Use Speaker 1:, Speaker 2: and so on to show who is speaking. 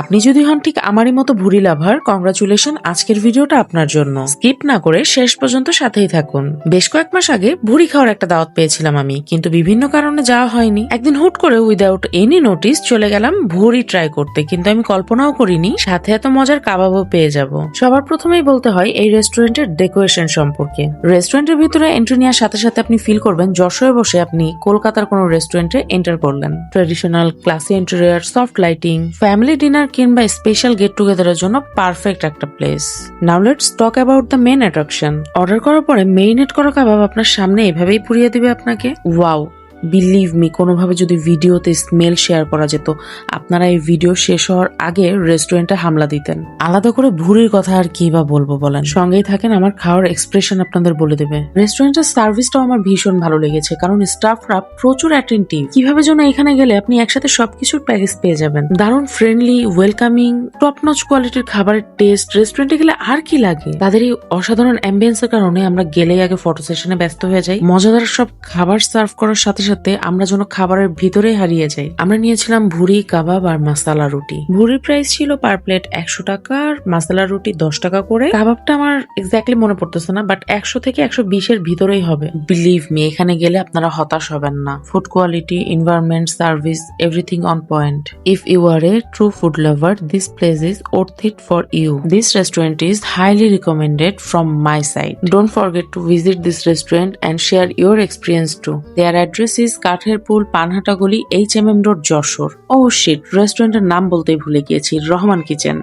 Speaker 1: আপনি যদি হন ঠিক আমারই মতো ভুঁড়ি লাভার, কংগ্রাচুলেশন, আজকের ভিডিওটা আপনার জন্য। স্কিপ না করে শেষ পর্যন্ত সাথেই থাকুন। বেশ কয়েক মাস আগে ভুঁড়ি খাওয়ার একটা দাওয়াত পেয়েছিলাম আমি, কিন্তু বিভিন্ন কারণে যাওয়া হয়নি। একদিন হুট করে উইদাউট এনি নোটিস চলে গেলাম ভুঁড়ি ট্রাই করতে, কিন্তু আমি কল্পনাও করিনি সাথে এত মজার কাবাবও পেয়ে যাব। সবার প্রথমেই বলতে হয় এই রেস্টুরেন্টের ডেকোরেশন সম্পর্কে। রেস্টুরেন্টের ভিতরে এন্ট্রি নেওয়ার সাথে সাথে আপনি ফিল করবেন যশোরে বসে আপনি কলকাতার কোনো রেস্টুরেন্টে এন্টার করলেন। Traditional, classy interior, soft lighting, family dinner কিংবা স্পেশাল গেট টুগেদারের জন্য পারফেক্ট একটা place. Now let's talk about the main attraction. Order করার পরে মেরিনেট করা কাবাব আপনার সামনে এভাবেই পুড়িয়ে দিবে আপনাকে। ওয়াও, বিলিভ মি, কোনোভাবে যদি ভিডিওতে স্মেল শেয়ার করা যেত, আপনারা এই ভিডিও শেষ হওয়ার আগে রেস্টুরেন্টে হামলা দিতেন। আলাদা করে ভুঁড়ির কথা আর কি বা বলবো বলেন, সঙ্গেই থাকেন, আমার খাওয়ার এক্সপ্রেশন আপনাদের বলে দেবে। রেস্টুরেন্টের সার্ভিসটাও আমার ভীষণ ভালো লেগেছে, কারণ স্টাফরা প্রচুর অ্যাটেন্টিভ। কিভাবে যেন এখানে গেলে আপনি একসাথে সবকিছুর প্যাকেজ পেয়ে যাবেন। দারুণ ফ্রেন্ডলি, ওয়েলকামিং, টপ নচ কোয়ালিটির খাবারের টেস্ট। রেস্টুরেন্টে গেলে আর কি লাগে? তাদের এই অসাধারণ অ্যাম্বিয়েন্সের কারণে আমরা গেলেই আগে ফটো সেশনে ব্যস্ত হয়ে যাই। মজাদার সব খাবার সার্ভ করার সাথে সাথে আমরা যেন খাবারের ভিতরে হারিয়ে যাই। আমরা নিয়েছিলাম ভুঁড়ি, কাবাব আর মাসালা রুটি। ভুঁড়ির প্রাইস ছিল পার প্লেট 100 টাকা আর মাসালা রুটি 10 টাকা করে। কাবাবটা আমার এক্স্যাক্টলি মনে পড়তেছে না, বাট 100 থেকে 120 এর ভিতরেই হবে। বিলিভ মি, এখানে গেলে আপনারা হতাশ হবেন না। Food quality, environment, service, everything on point. If you are a true food lover, this place is worth it for you. This restaurant is highly recommended from my side. Don't forget to visit this restaurant and share your experience too. Their address is কাঠেরপুল, পানহাটা গলি, HMM road, Jessore. ও sheet, রেস্টুরেন্টের নাম বলতেই ভুলে গিয়েছি, Rahman kitchen.